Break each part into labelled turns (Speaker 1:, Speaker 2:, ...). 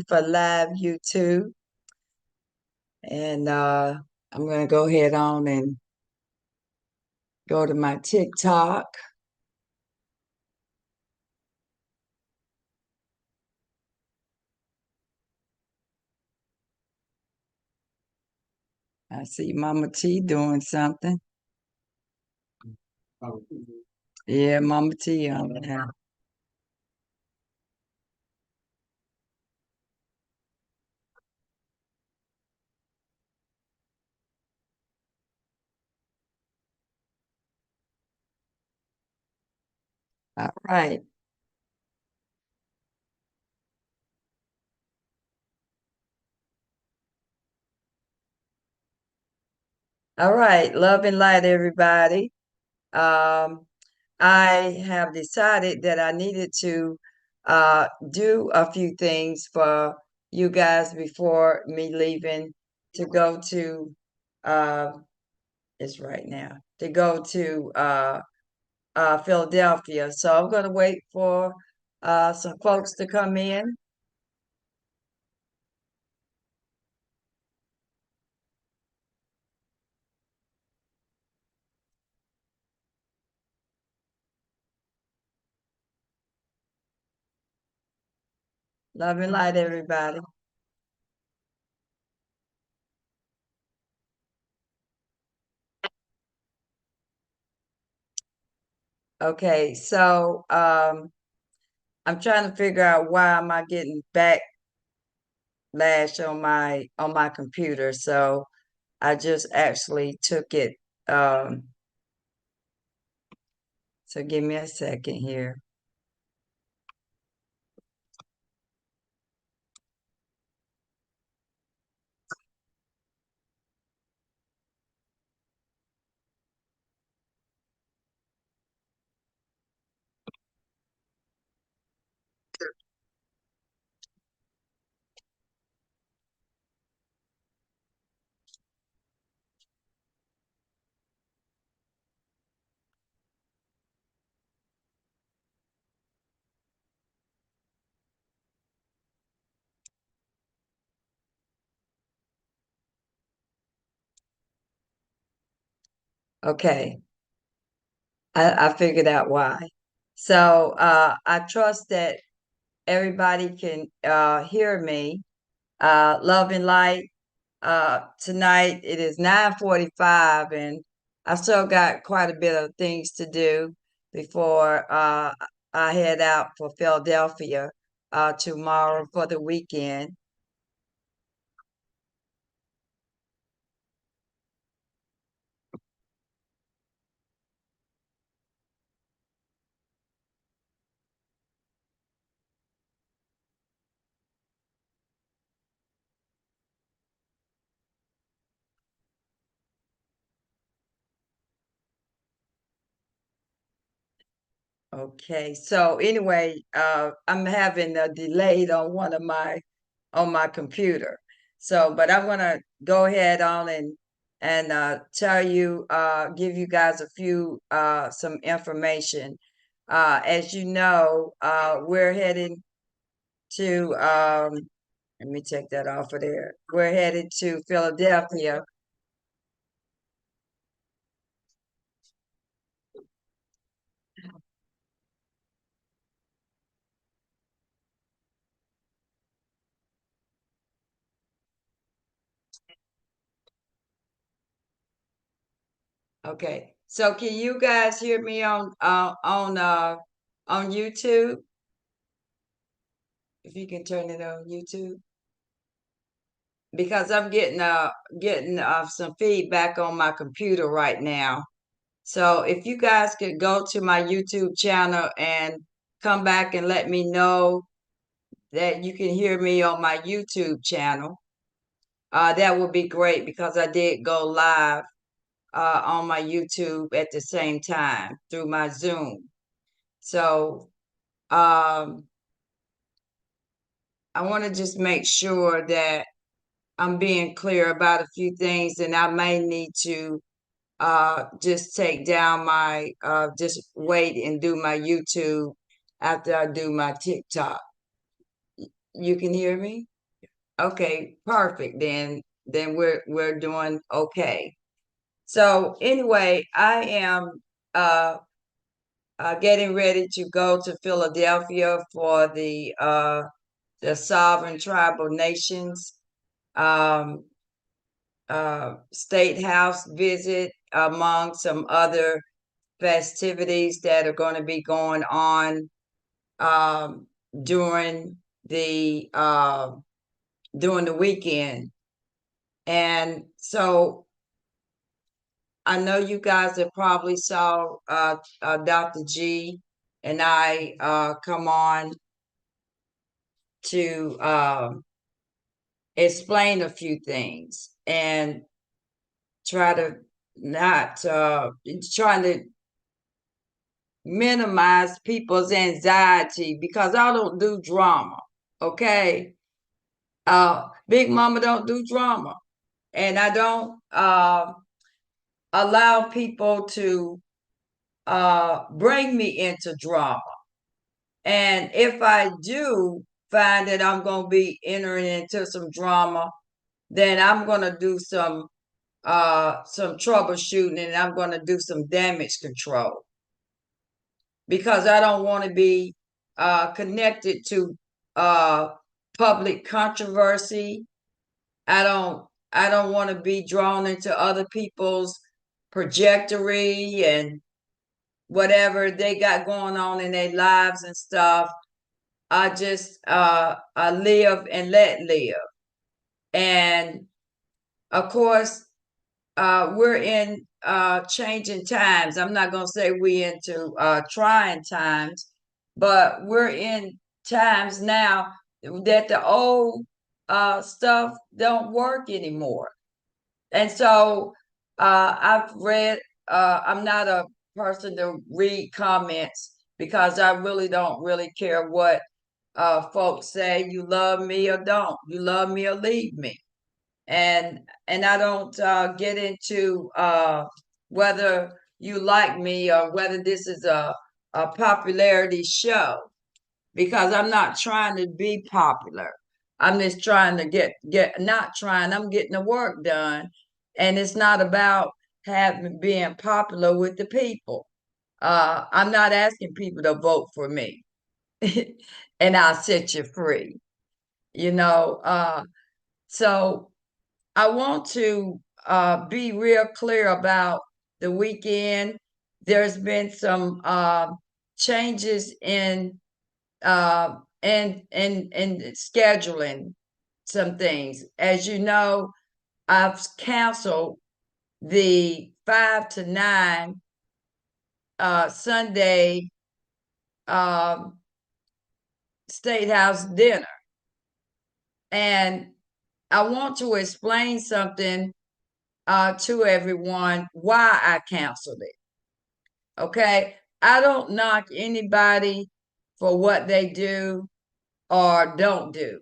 Speaker 1: for live YouTube. And I'm going to go ahead on and go to my TikTok. I see Mama T doing something. Yeah, Mama T on there. All right. All right. Love and light, everybody. Um, I have decided that I needed to do a few things for you guys before me leaving to go to uh, it's right now to go to Philadelphia. So I'm going to wait for some folks to come in. Love and light, everybody. Okay, so I'm trying to figure out why am I getting backlash on my computer. So I just actually took it. Um, so give me a second here. Okay, I figured out why. So I trust that everybody can hear me. Love and light. Tonight it is 9:45, and I still got quite a bit of things to do before I head out for Philadelphia tomorrow for the weekend. Okay, so anyway, I'm having a delayed on one of on my computer. So, but I want to go ahead on and tell you, give you guys a few some information. As you know, we're heading to let me take that off of there. We're headed to Philadelphia. Okay, so can you guys hear me on YouTube? If you can turn it on YouTube, because I'm getting some feedback on my computer right now. So if you guys could go to my YouTube channel and come back and let me know that you can hear me on my YouTube channel, that would be great because I did go live on my YouTube at the same time through my Zoom. So I want to just make sure that I'm being clear about a few things, and I may need to just take down my just wait and do my YouTube after I do my TikTok. You can hear me? Okay, perfect. Then we're doing okay. So anyway, I am uh, getting ready to go to Philadelphia for the Sovereign Tribal Nations um, State House visit, among some other festivities that are going to be going on um, during the uh, during the weekend. And so I know you guys have probably saw Dr. G and I come on to explain a few things and try to not trying to minimize people's anxiety, because I don't do drama. Okay. Big Mama don't do drama. And I don't allow people to bring me into drama. And if I do find that I'm going to be entering into some drama, then I'm going to do some troubleshooting, and I'm going to do some damage control, because I don't want to be connected to public controversy. I don't want to be drawn into other people's trajectory and whatever they got going on in their lives and stuff. I just I live and let live. And of course, we're in changing times. I'm not gonna say we into trying times, but we're in times now that the old stuff don't work anymore. And so I've read, I'm not a person to read comments, because I really don't really care what folks say. You love me or don't. You love me or leave me. And I don't get into whether you like me or whether this is a popularity show, because I'm not trying to be popular. I'm just trying to get not trying, I'm getting the work done. And it's not about having being popular with the people. I'm not asking people to vote for me and I'll set you free. You know, so I want to be real clear about the weekend. There's been some changes in and scheduling some things. As you know, I've canceled the 5 to 9 Sunday um, State House dinner, and I want to explain something to everyone why I canceled it. Okay, I don't knock anybody for what they do or don't do.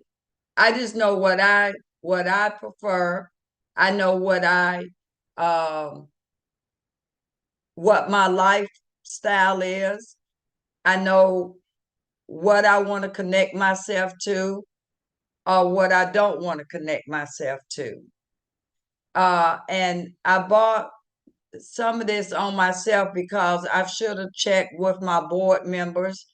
Speaker 1: I just know what I prefer. I know um what my lifestyle is. I know what I want to connect myself to or what I don't want to connect myself to. And I bought some of this on myself because I should have checked with my board members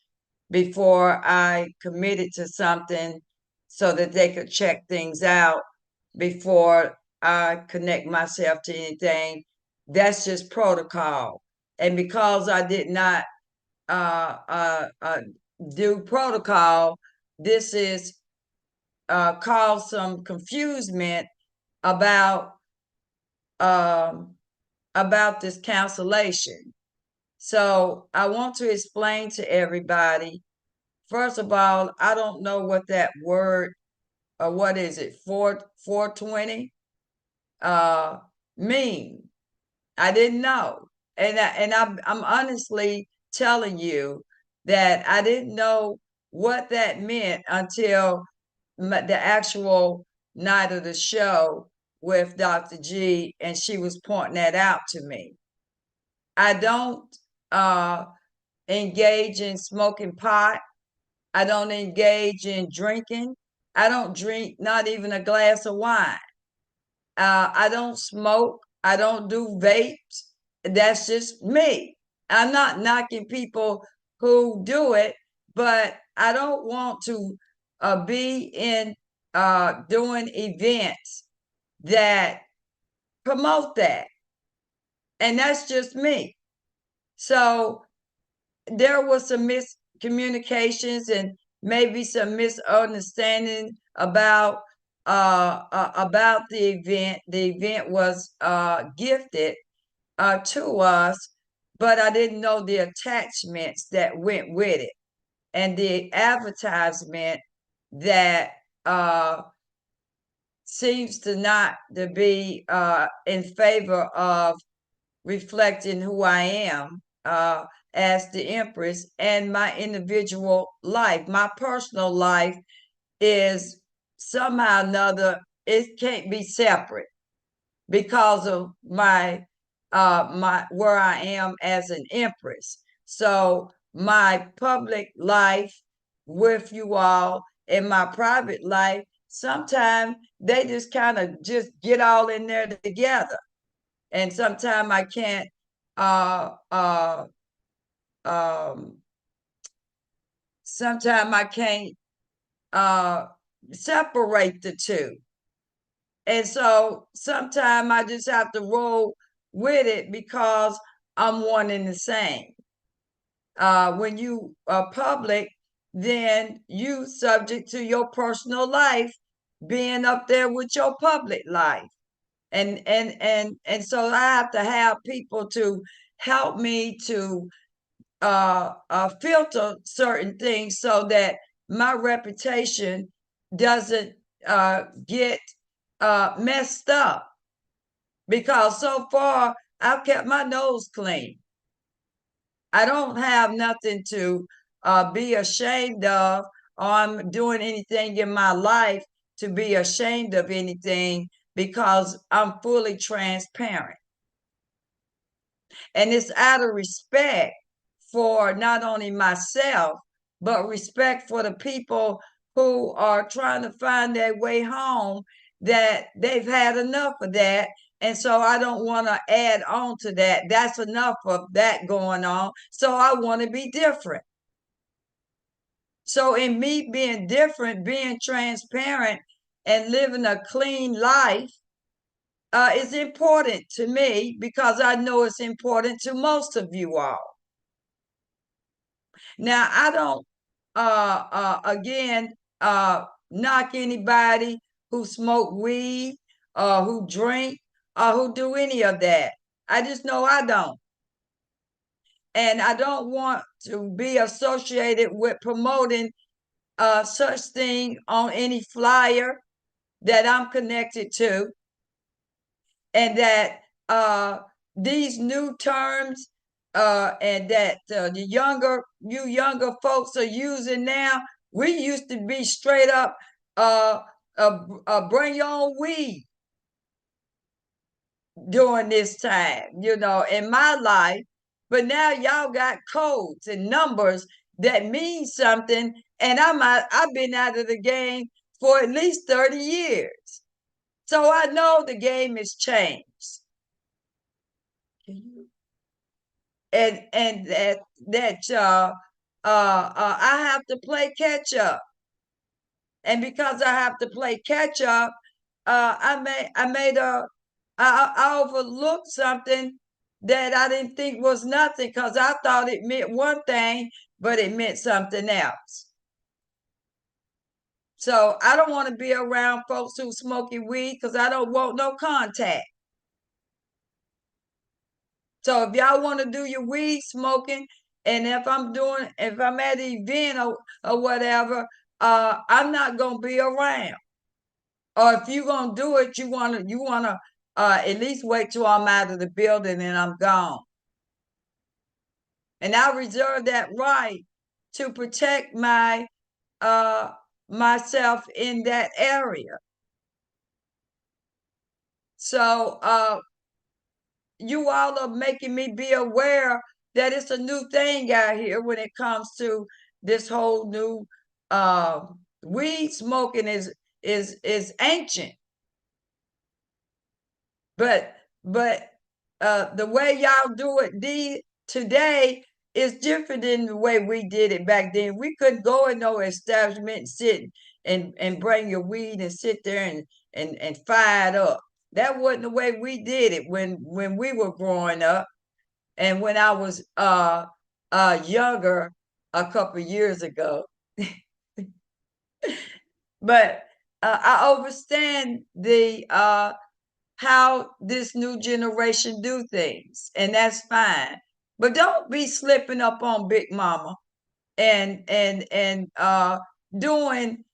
Speaker 1: before I committed to something, so that they could check things out before I connect myself to anything. That's just protocol. And because I did not uh, uh, uh, do protocol, this is caused some confusement about um, about this cancellation. So I want to explain to everybody. First of all, I don't know what that word, or what is it, 420 uh mean. I didn't know. And I'm honestly telling you that I didn't know what that meant until the actual night of the show with Dr. G, and she was pointing that out to me. I don't uh engage in smoking pot. I don't engage in drinking. I don't drink not even a glass of wine. I don't smoke. I don't do vapes. That's just me. I'm not knocking people who do it, but I don't want to be in doing events that promote that. And that's just me. So there was some miscommunications and maybe some misunderstanding about the event. The event was gifted to us, but I didn't know the attachments that went with it and the advertisement that seems to not to be in favor of reflecting who I am as the Empress, and my individual life. My personal life is somehow or another, it can't be separate because of my where I am as an Empress. So my public life with you all and my private life, sometimes they just kind of just get all in there together. And sometimes I can't uh uh um sometimes I can't uh separate the two. And so sometimes I just have to roll with it because I'm one and the same. When you are public, then you subject to your personal life being up there with your public life. And so I have to have people to help me to filter certain things so that my reputation doesn't get messed up. Because so far I've kept my nose clean. I don't have nothing to be ashamed of, or I'm doing anything in my life to be ashamed of anything because I'm fully transparent. And it's out of respect for not only myself, but respect for the people who are trying to find their way home, that they've had enough of that. And so I don't want to add on to that. That's enough of that going on. So I want to be different. So in me being different, being transparent, and living a clean life is important to me because I know it's important to most of you all. Now, I don't again knock anybody who smoke weed or who drink or who do any of that. I just know I don't. And I don't want to be associated with promoting such thing on any flyer that I'm connected to, and that these new terms and that the younger folks are using now. We used to be straight up bring your own weed during this time, in my life. But now y'all got codes and numbers that mean something, and I've been out of the game for at least 30 years. So I know the game has changed. And I have to play catch up. And because I have to play catch up, I overlooked something that I didn't think was nothing because I thought it meant one thing, but it meant something else. So I don't want to be around folks who smoking weed because I don't want no contact. So if y'all want to do your weed smoking, and if I'm at an event or whatever, I'm not gonna be around. Or if you're gonna do it, you wanna at least wait till I'm out of the building and I'm gone. And I reserve that right to protect my myself in that area. So you all are making me be aware that it's a new thing out here when it comes to this whole new weed smoking is ancient, but the way y'all do it today is different than the way we did it back then. We couldn't go in no establishment and sit and bring your weed and sit there and fire it up. That wasn't the way we did it when we were growing up, and when I was younger a couple of years ago. But I understand the how this new generation do things, and that's fine. But don't be slipping up on Big Mama and doing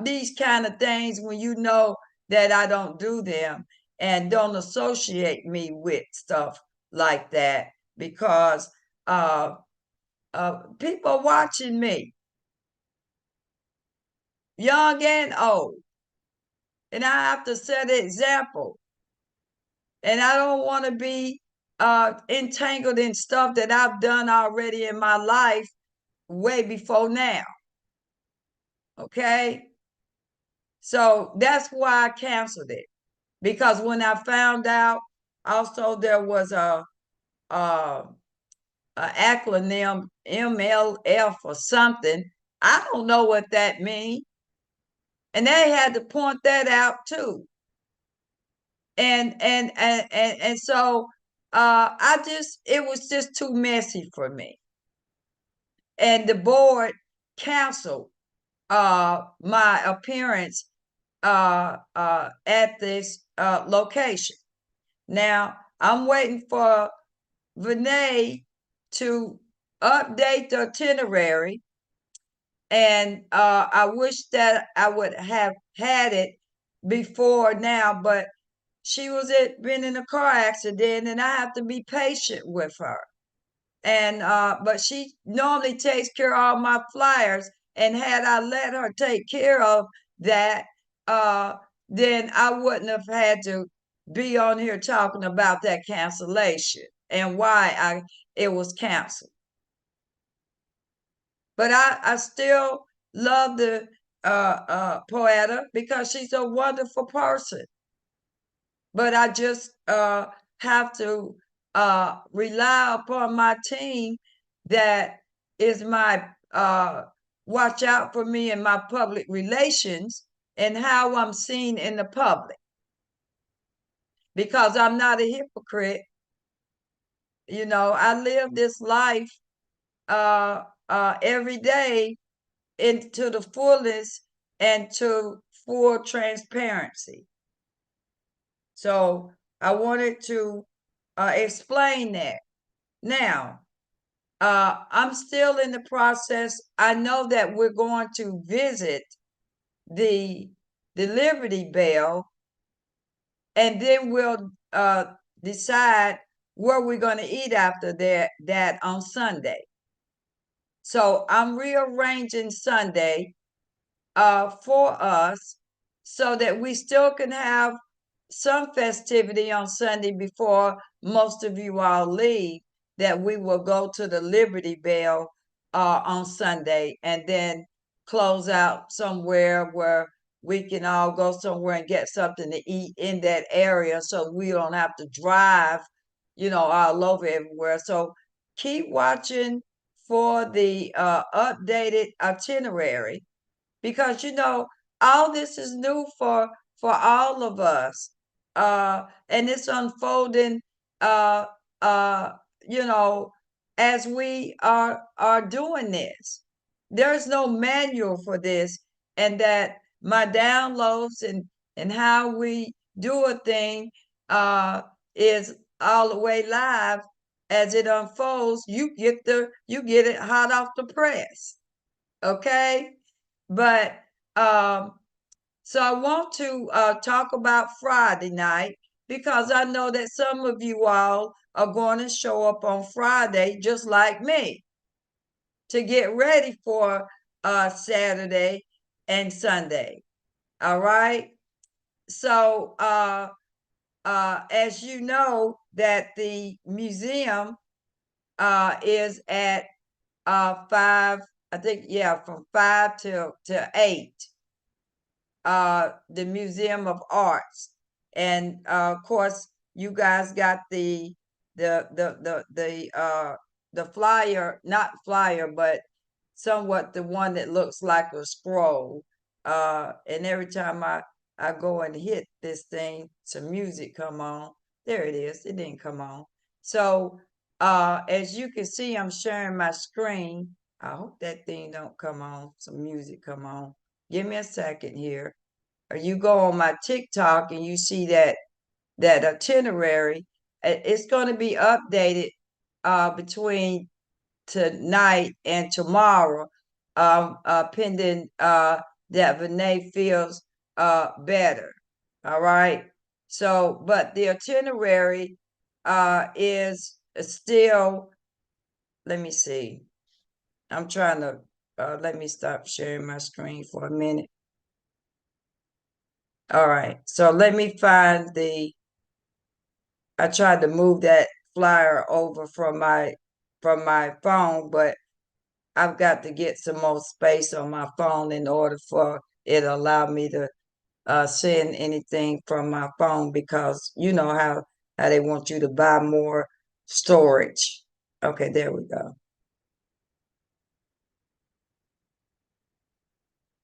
Speaker 1: these kind of things when you know that I don't do them, and don't associate me with stuff like that, because people are watching me, young and old, and I have to set an example. And I don't want to be entangled in stuff that I've done already in my life way before now. Okay. So that's why I canceled it. Because when I found out also there was a acronym MLF or something, I don't know what that means. And they had to point that out too. And so I just, it was just too messy for me. And the board canceled my appearance at this location. Now I'm waiting for Vinay to update the itinerary, and I wish that I would have had it before now, but she was been in a car accident, and I have to be patient with her. And but she normally takes care of all my flyers, and had I let her take care of that, uh, then I wouldn't have had to be on here talking about that cancellation and why it was canceled. But I still love the Poeta, because she's a wonderful person. But I just have to rely upon my team that is my watch out for me in my public relations and how I'm seen in the public, because I'm not a hypocrite. You know, I live this life every day into the fullest and to full transparency. So I wanted to explain that. Now, I'm still in the process. I know that we're going to visit the Liberty Bell, and then we'll decide where we're going to eat after that on Sunday. So I'm rearranging Sunday for us, so that we still can have some festivity on Sunday before most of you all leave, that we will go to the Liberty Bell on Sunday, and then close out somewhere where we can all go somewhere and get something to eat in that area, so we don't have to drive, all over everywhere. So keep watching for the updated itinerary, because all this is new for all of us, and it's unfolding, uh uh you know as we are doing this. There's no manual for this, and that my downloads and how we do a thing is all the way live. As it unfolds, you get it hot off the press. Okay. But so I want to talk about Friday night, because I know that some of you all are going to show up on Friday just like me, to get ready for Saturday and Sunday. All right. So as you know, that the museum is at 5 I think, yeah, from 5 to 8, the Museum of Arts. And of course, you guys got the flyer, not flyer, but somewhat the one that looks like a scroll. And every time I go and hit this thing, some music come on. There it is. It didn't come on. So as you can see, I'm sharing my screen. I hope that thing don't come on. Some music come on. Give me a second here. Or you go on my TikTok and you see that itinerary. It's going to be updated between tonight and tomorrow, pending that Vinay feels better. All right. So, but the itinerary is still, let me see. I'm trying to, let me stop sharing my screen for a minute. All right. So let me find I tried to move that flyer over from my phone, but I've got to get some more space on my phone in order for it to allow me to send anything from my phone, because you know how they want you to buy more storage. Okay, there we go.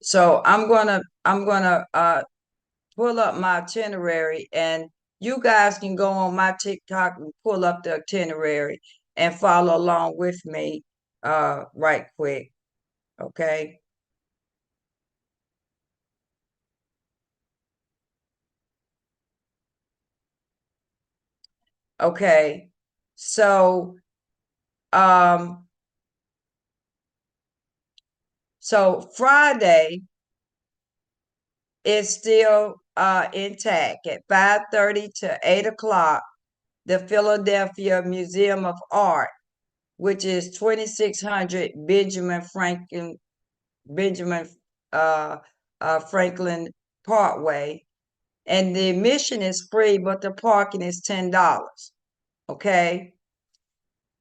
Speaker 1: So I'm gonna pull up my itinerary, and you guys can go on my TikTok and pull up the itinerary and follow along with me right quick. Okay. Okay. So um Friday is still intact at 5:30 to 8 o'clock. The Philadelphia Museum of Art, which is 2600 Benjamin uh, Franklin Parkway, and the admission is free, but the parking is $10. Okay.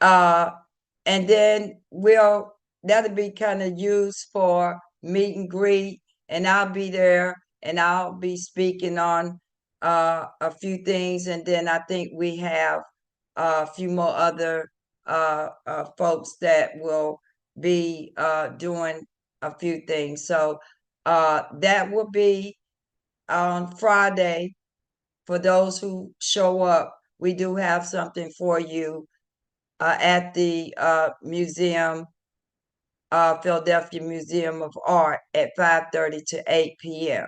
Speaker 1: Uh, and then that'll be kind of used for meet and greet, and I'll be there and I'll be speaking on a few things, and then I think we have a few more other folks that will be doing a few things. So that will be on Friday. For those who show up, we do have something for you at the Philadelphia Museum of Art at 5:30 to 8 p.m.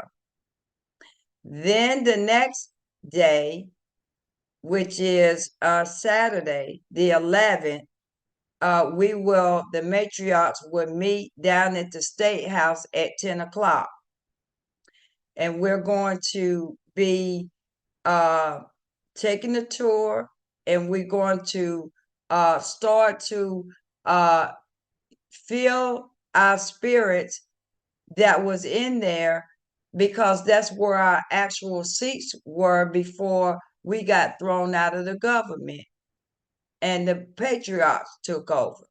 Speaker 1: Then the next day, which is Saturday, the 11th, the matriarchs will meet down at the State House at 10 o'clock. And we're going to be taking the tour, and we're going to start to feel our spirits that was in there, because that's where our actual seats were before we got thrown out of the government and the patriots took over.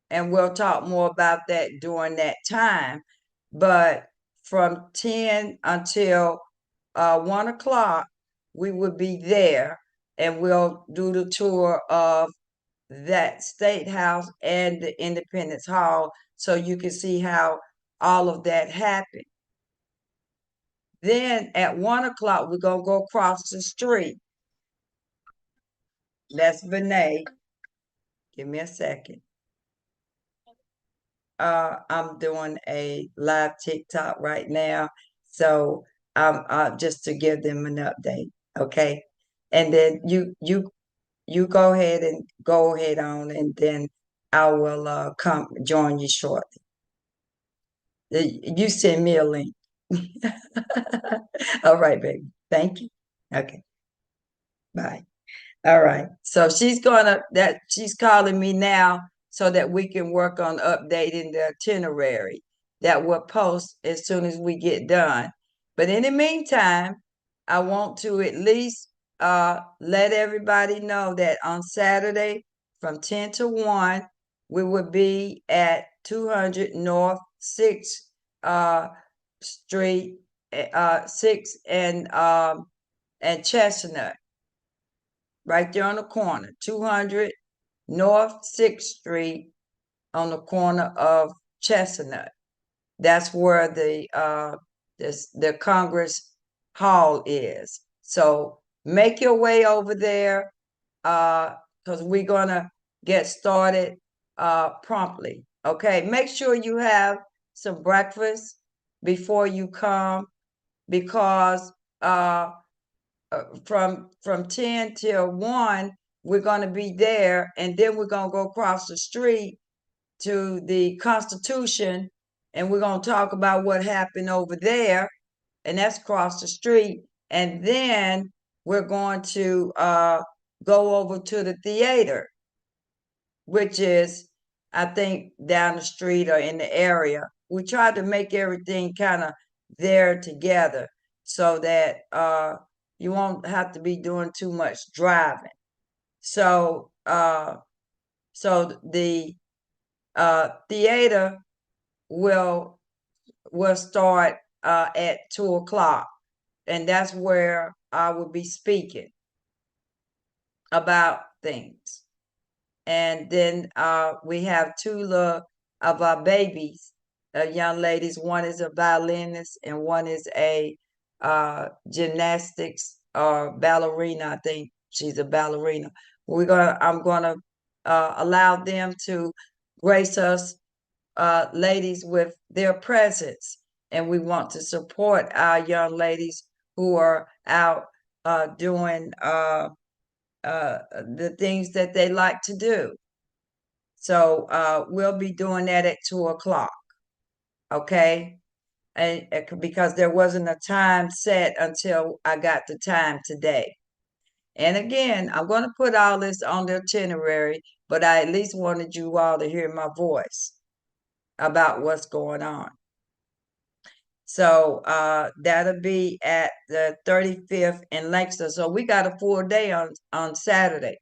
Speaker 1: And we'll talk more about that during that time. But from 10 until 1 o'clock, we would be there, and we'll do the tour of that State House and the Independence Hall, so you can see how all of that happened. Then at 1 o'clock, we're going to go across the street. That's Vinay. Give me a second. I'm doing a live TikTok right now, so just to give them an update, okay? And then you go ahead on, and then I will come join you shortly. You send me a link. All right, baby. Thank you. Okay. Bye. All right. So she's calling me now so that we can work on updating the itinerary that we'll post as soon as we get done. But in the meantime, I want to at least let everybody know that on Saturday from 10 to 1, we will be at 200 North 6th Street, 6th and Chestnut, right there on the corner. 200 North 6th Street on the corner of Chestnut. That's where the Congress Hall is. So make your way over there, because we're gonna get started promptly. Okay, make sure you have some breakfast before you come, because from 10 till 1 we're going to be there, and then we're going to go across the street to the Constitution, and we're going to talk about what happened over there, and that's across the street. And then we're going to go over to the theater, which is, I think, down the street or in the area. We tried to make everything kind of there together so that you won't have to be doing too much driving. So the theater will start at 2 o'clock, and that's where I will be speaking about things. And then we have two of our babies, young ladies. One is a violinist, and one is a gymnastics or ballerina. I think she's a ballerina. I'm gonna allow them to grace us ladies with their presence, and we want to support our young ladies who are out doing the things that they like to do. So we'll be doing that at 2 o'clock. Okay. And because there wasn't a time set until I got the time today. And again, I'm going to put all this on the itinerary, but I at least wanted you all to hear my voice about what's going on. So that'll be at the 35th in Langston. So we got a full day on Saturday.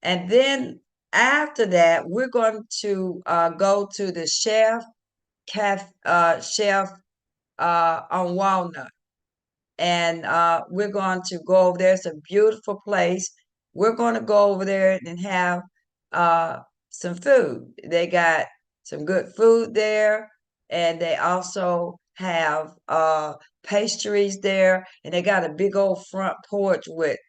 Speaker 1: And then after that, we're going to go to the Chef on Walnut, and we're going to go over there. It's a beautiful place. We're going to go over there and have uh, some food. They got some good food there, and they also have pastries there, and they got a big old front porch with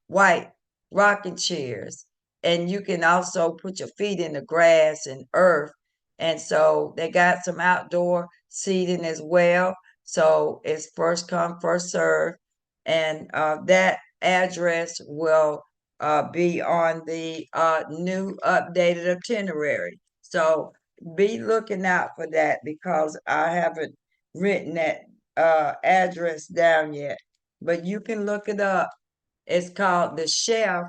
Speaker 1: white rocking chairs, and you can also put your feet in the grass and earth. And so they got some outdoor seating as well. So it's first come, first serve. And that address will be on the new updated itinerary. So be looking out for that, because I haven't written that address down yet. But you can look it up. It's called the Chef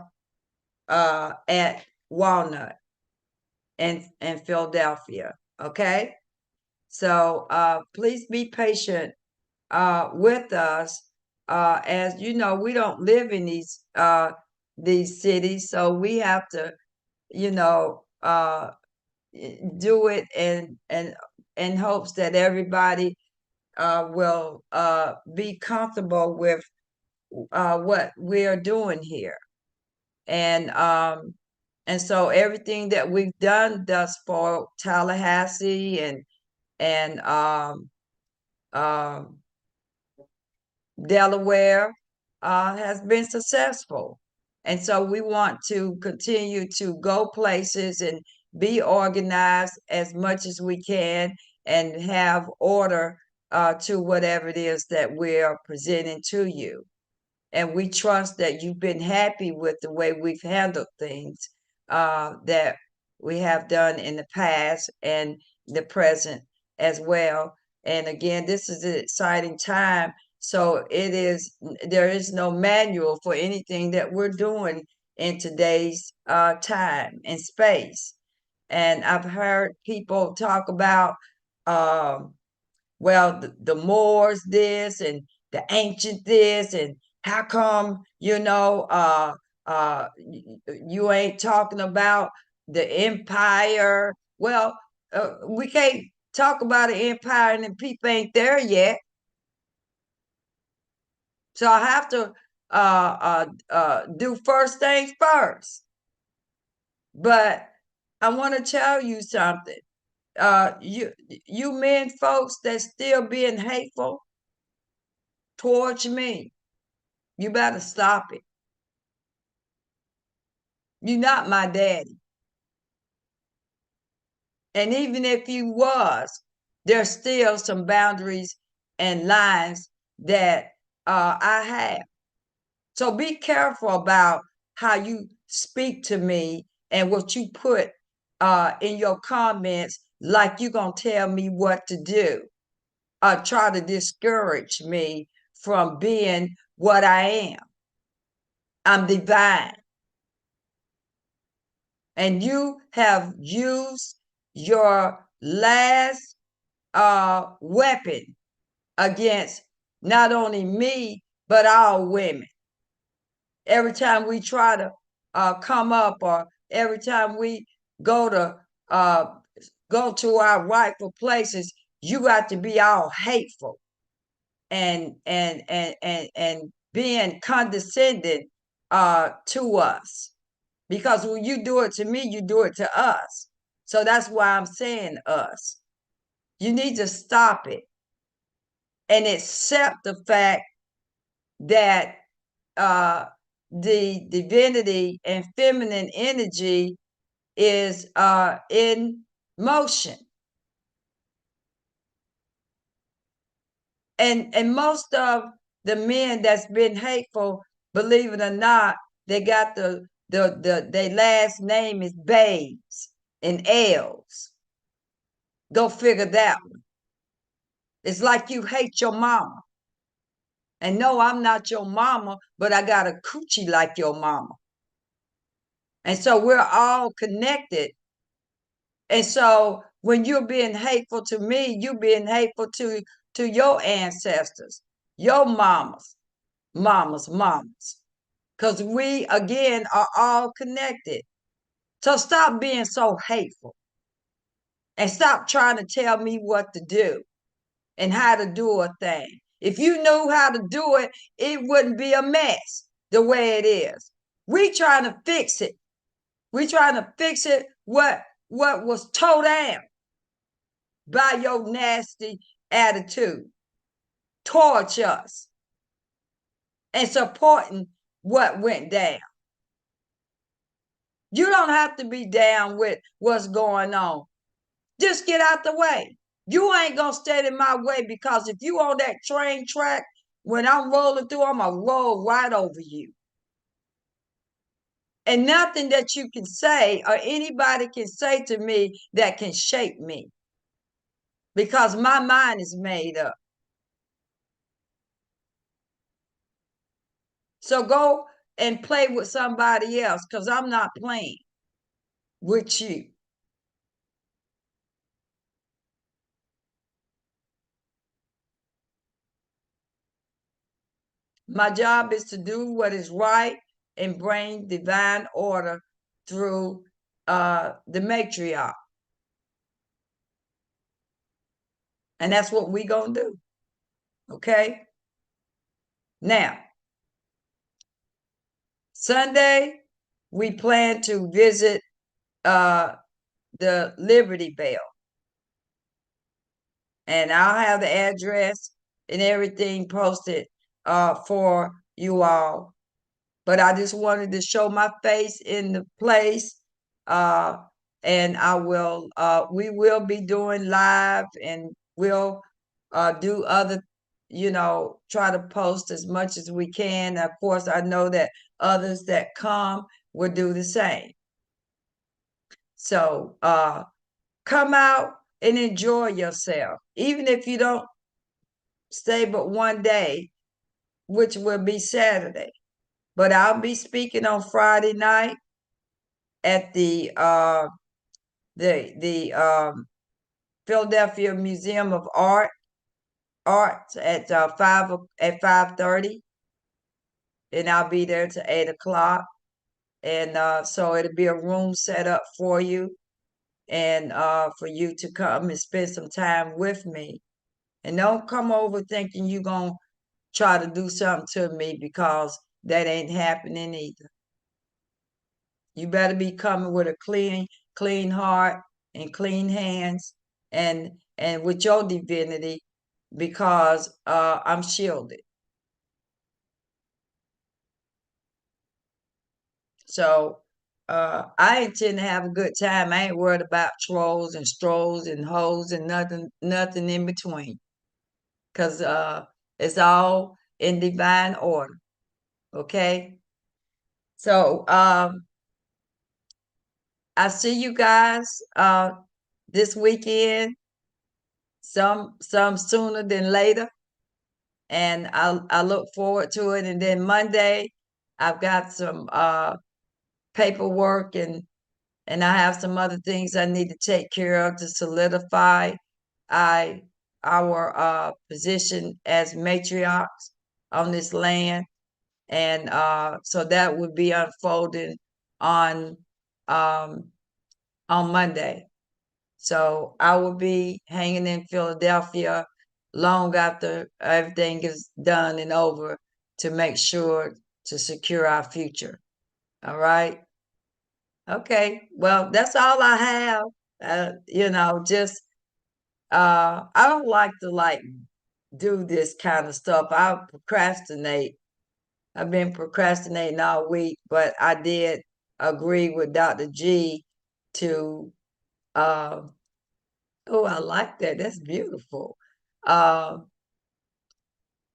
Speaker 1: at Walnut in Philadelphia. Okay. So please be patient with us. As you know, we don't live in these cities, so we have to, you know, do it in hopes that everybody will be comfortable with what we are doing here. And so everything that we've done thus far, Tallahassee and um, Delaware, has been successful. And so we want to continue to go places and be organized as much as we can, and have order to whatever it is that we're presenting to you. And we trust that you've been happy with the way we've handled things that we have done in the past and the present as well. And again, this is an exciting time. So there is no manual for anything that we're doing in today's time and space. And I've heard people talk about um, well, the Moors this and the ancient this, and how come, you ain't talking about the empire? Well, We can't talk about an empire and the people ain't there yet. So I have to do first things first. But I want to tell you something. You men folks that still being hateful towards me, you better stop it. You're not my daddy. And even if you was, there's still some boundaries and lines that I have. So be careful about how you speak to me and what you put in your comments, like you're going to tell me what to do, or try to discourage me from being what I am. I'm divine. And you have used your last weapon against not only me, but all women. Every time we try to come up, or every time we go to uh, go to our rightful places, you got to be all hateful and being condescending to us. Because when you do it to me, you do it to us. So that's why I'm saying us. You need to stop it and accept the fact that the divinity and feminine energy is in motion. And most of the men that's been hateful, believe it or not, they got their last name is Babes and L's. Go figure that one. It's like you hate your mama. And no, I'm not your mama, but I got a coochie like your mama. And so we're all connected. And so when you're being hateful to me, you're being hateful to your ancestors, your mamas. Because we, again, are all connected. So stop being so hateful and stop trying to tell me what to do and how to do a thing. If you knew how to do it, it wouldn't be a mess the way it is. We trying to fix it. We trying to fix it what was tore down by your nasty attitude towards us and supporting what went down. You don't have to be down with what's going on. Just get out the way. You ain't gonna stand in my way, because if you on that train track, when I'm rolling through, I'm gonna roll right over you. And nothing that you can say or anybody can say to me that can shake me, because my mind is made up. So go and play with somebody else, because I'm not playing with you. My job is to do what is right and bring divine order through the matriarch. And that's what we gonna do. Okay. Now, Sunday, we plan to visit the Liberty Bell. And I'll have the address and everything posted for you all. But I just wanted to show my face in the place. And we will be doing live, and we'll do other, try to post as much as we can. Of course, I know that others that come will do the same. So come out and enjoy yourself, even if you don't stay but one day, which will be Saturday. But I'll be speaking on Friday night at the Philadelphia Museum of Arts at 5:30, and I'll be there till 8 o'clock. And so it'll be a room set up for you. and for you to come and spend some time with me. And don't come over thinking you're going to try to do something to me, because that ain't happening either. You better be coming with a clean heart and clean hands, and with your divinity, because I'm shielded. So I intend to have a good time. I ain't worried about trolls and strolls and hoes and nothing in between. Because it's all in divine order. Okay. So I see you guys this weekend, some sooner than later. And I look forward to it. And then Monday, I've got some paperwork, and I have some other things I need to take care of to solidify our position as matriarchs on this land. And so that would be unfolding on um, on Monday. So I will be hanging in Philadelphia long after everything is done and over, to make sure to secure our future. All right. Okay. Well, that's all I have. Just I don't like to do this kind of stuff. I procrastinate. I've been procrastinating all week, but I did agree with Dr. G to uh oh, I like that. That's beautiful. Uh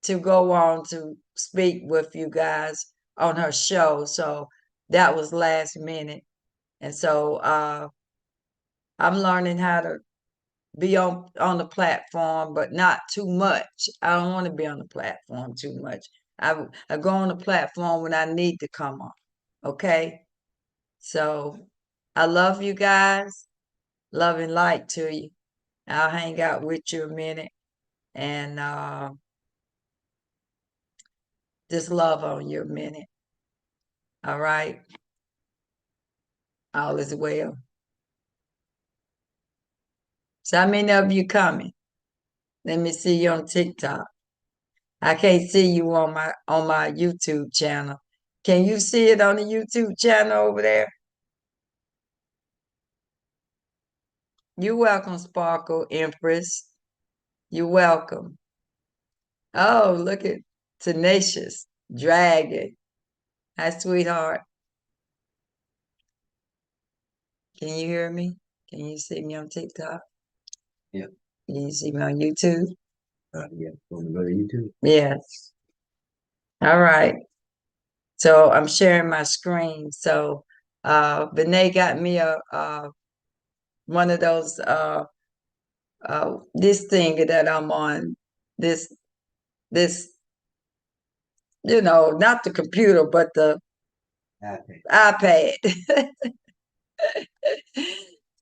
Speaker 1: to go on to speak with you guys on her show. So that was last minute. And so I'm learning how to be on the platform, but not too much. I don't want to be on the platform too much. I go on the platform when I need to come on. Okay. So I love you guys. Love and light to you. I'll hang out with you a minute, and just love on you a minute. All right. All is well. So how many of you coming? Let me see you on TikTok. I can't see you on my YouTube channel. Can you see it on the YouTube channel over there? You're welcome, Sparkle Empress. You're welcome. Oh, look at Tenacious Dragon. Hi, sweetheart. Can you hear me? Can you see me on TikTok? Yeah. Can you see me on YouTube? Yeah. Want to go to YouTube? Yes. All right. So I'm sharing my screen. So Benet got me a one of those this thing that I'm on, this not the computer, but the iPad.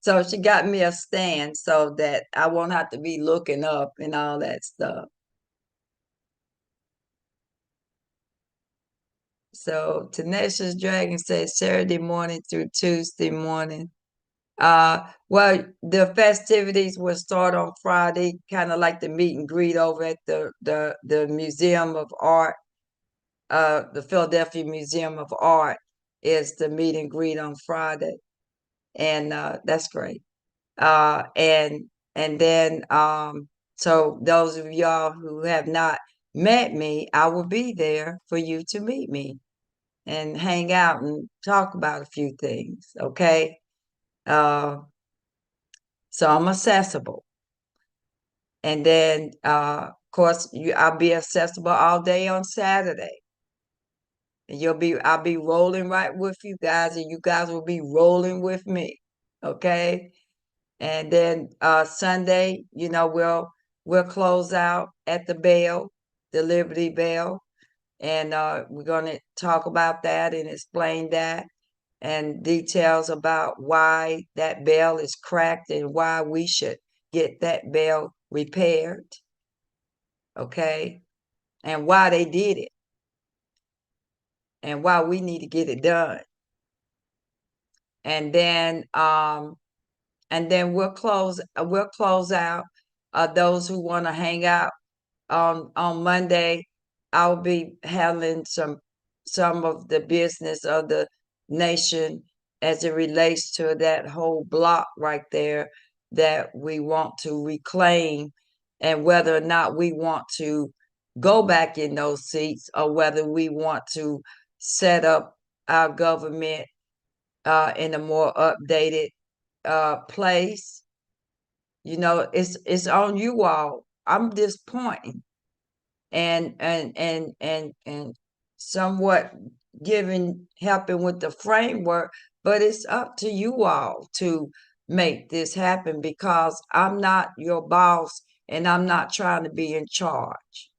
Speaker 1: So she got me a stand so that I won't have to be looking up and all that stuff. So Tenacious Dragon says Saturday morning through Tuesday morning. Well, the festivities will start on Friday, kind of like the meet and greet over at the Museum of Art. The Philadelphia Museum of Art is the meet and greet on Friday, and that's great. And then so those of y'all who have not met me, I will be there for you to meet me and hang out and talk about a few things. Okay. So I'm accessible. And then of course I'll be accessible all day on Saturday. And I'll be rolling right with you guys, and you guys will be rolling with me. Okay. And then Sunday, we'll close out at the Bell, the Liberty Bell, and we're going to talk about that and explain that, and details about why that bell is cracked and why we should get that bell repaired. Okay, and why they did it, and why we need to get it done. And then and then we'll close out. Those who want to hang out on Monday, I'll be handling some of the business of the nation as it relates to that whole block right there that we want to reclaim, and whether or not we want to go back in those seats or whether we want to set up our government in a more updated place. It's on you all. I'm just pointing and somewhat helping with the framework, but it's up to you all to make this happen because I'm not your boss and I'm not trying to be in charge.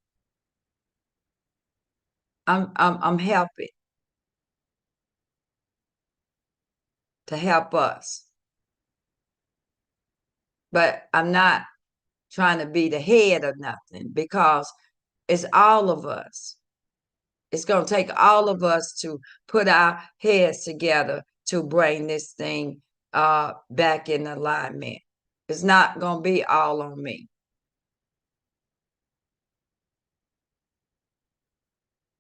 Speaker 1: I'm helping to help us, but I'm not trying to be the head of nothing because it's all of us. It's going to take all of us to put our heads together to bring this thing back in alignment. It's not going to be all on me.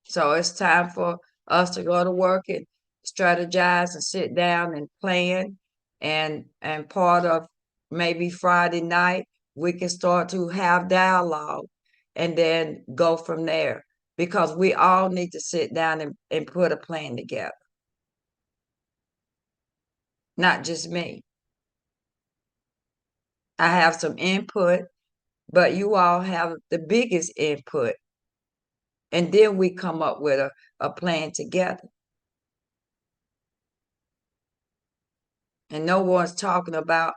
Speaker 1: So it's time for us to go to work and strategize and sit down and plan. And part of maybe Friday night, we can start to have dialogue and then go from there because we all need to sit down and put a plan together. Not just me. I have some input, but you all have the biggest input. And then we come up with a plan together. And no one's talking about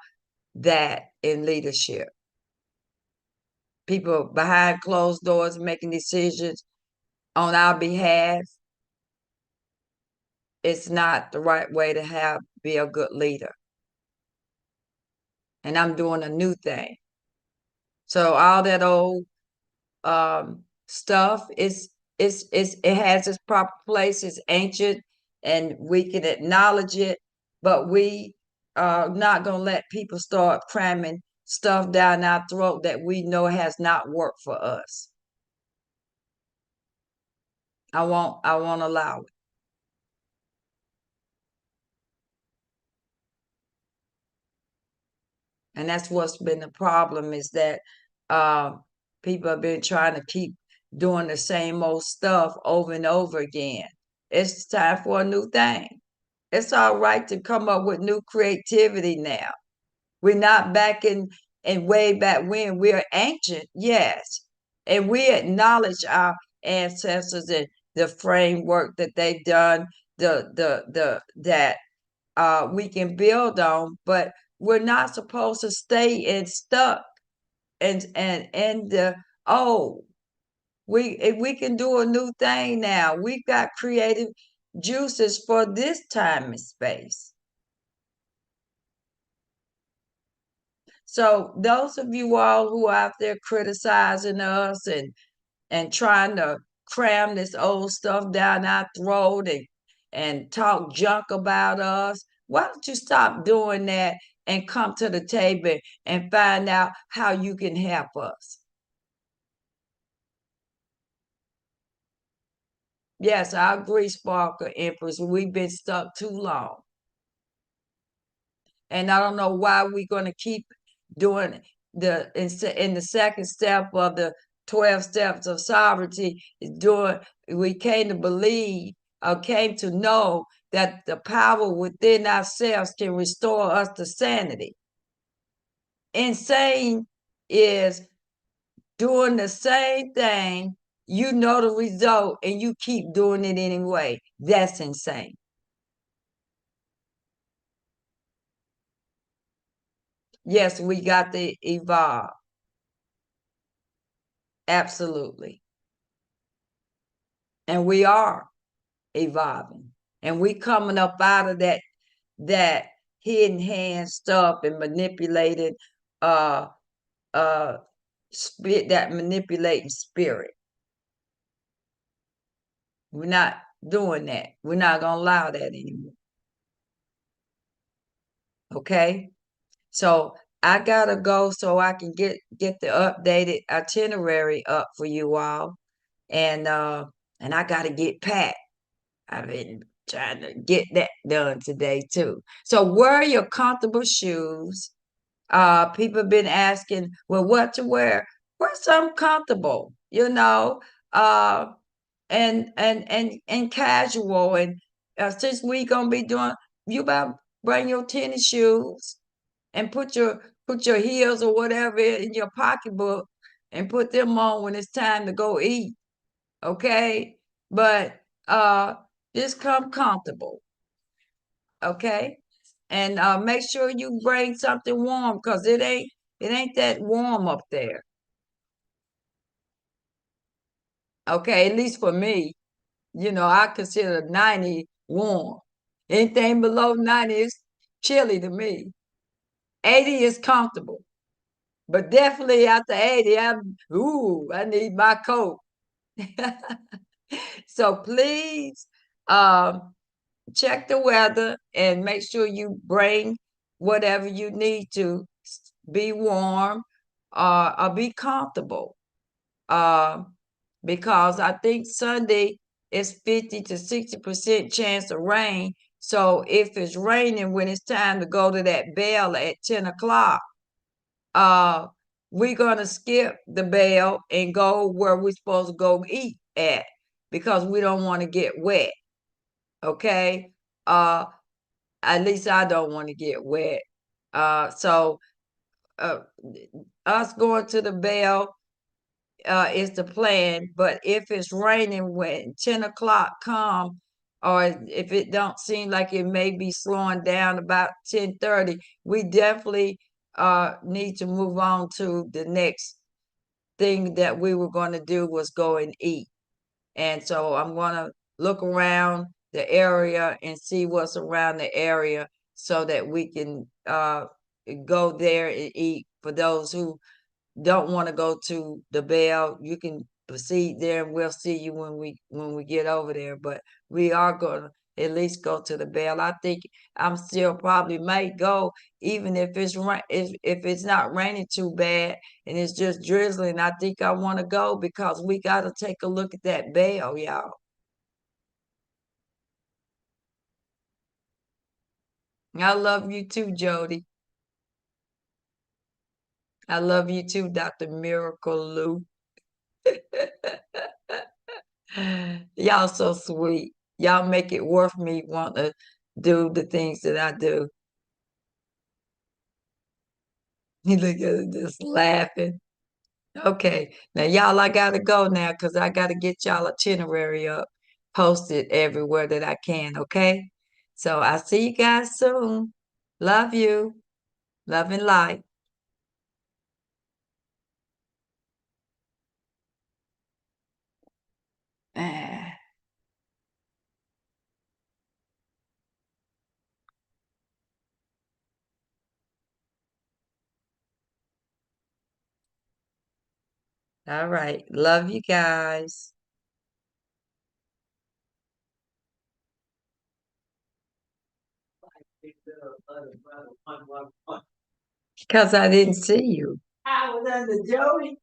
Speaker 1: that in leadership. People behind closed doors making decisions on our behalf. It's not the right way to be a good leader. And I'm doing a new thing. So all that old stuff it has its proper place. It's ancient, and we can acknowledge it, but we are not gonna let people start cramming stuff down our throat that we know has not worked for us. I won't allow it. And that's what's been the problem is that uh, people have been trying to keep doing the same old stuff over and over again. It's time for a new thing. It's all right to come up with new creativity now. We're not back in way back when. We're ancient, yes. And we acknowledge our ancestors and the framework that they've done, the that we can build on, but we're not supposed to stay in stuck and the oh we can do a new thing now. We've got creative juices for this time and space. So those of you all who are out there criticizing us and trying to cram this old stuff down our throat and talk junk about us, why don't you stop doing that and come to the table and find out how you can help us? Yes, I agree, Sparkle Empress. We've been stuck too long. And I don't know why we're going to keep doing in the second step of the 12 steps of sovereignty is doing. We came to believe or came to know that the power within ourselves can restore us to sanity. Insane is doing the same thing, you know the result, and you keep doing it anyway. That's insane. Yes, we got to evolve. Absolutely. And we are evolving. And we coming up out of that hidden hand stuff and manipulated uh that manipulating spirit. We're not doing that. We're not gonna allow that anymore. Okay? So I gotta go so I can get the updated itinerary up for you all. And I gotta get packed. I've been trying to get that done today too. So wear your comfortable shoes. People have been asking, well, what to wear? Wear something comfortable, uh, and casual. And since we gonna be doing, you better bring your tennis shoes and put your heels or whatever in your pocketbook and put them on when it's time to go eat. Okay, but just come comfortable. Okay, and make sure you bring something warm because it ain't that warm up there. Okay, at least for me, I consider 90 warm. Anything below 90 is chilly to me. 80 is comfortable, but definitely after 80, I need my coat. So please, um, check the weather and make sure you bring whatever you need to be warm or be comfortable. Uh, because I think Sunday is 50 to 60% chance of rain. So if it's raining when it's time to go to that bell at 10 o'clock, uh, we're gonna skip the bell and go where we're supposed to go eat at because we don't want to get wet. Okay. Uh, at least I don't want to get wet. So uh, us going to the bell is the plan. But if it's raining when 10 o'clock come, or if it don't seem like it may be slowing down about 10:30, we definitely need to move on to the next thing that we were going to do was go and eat. And so I'm going to look around the area and see what's around the area so that we can go there and eat. For those who don't want to go to the Bell, you can proceed there and we'll see you when we get over there. But we are going to at least go to the Bell. I think I'm still probably might go even if if it's not raining too bad and it's just drizzling. I think I want to go because we got to take a look at that Bell, y'all. I love you too, Jody. I love you too, Dr. Miracle Lou. Y'all so sweet. Y'all make it worth me want to do the things that I do. You look at it just laughing. Okay. Now y'all, I gotta go now because I gotta get y'all itinerary up, posted everywhere that I can, okay? So I'll see you guys soon. Love you. Love and light. Ah, all right. Love you guys. Because I didn't see you. I was under Jody.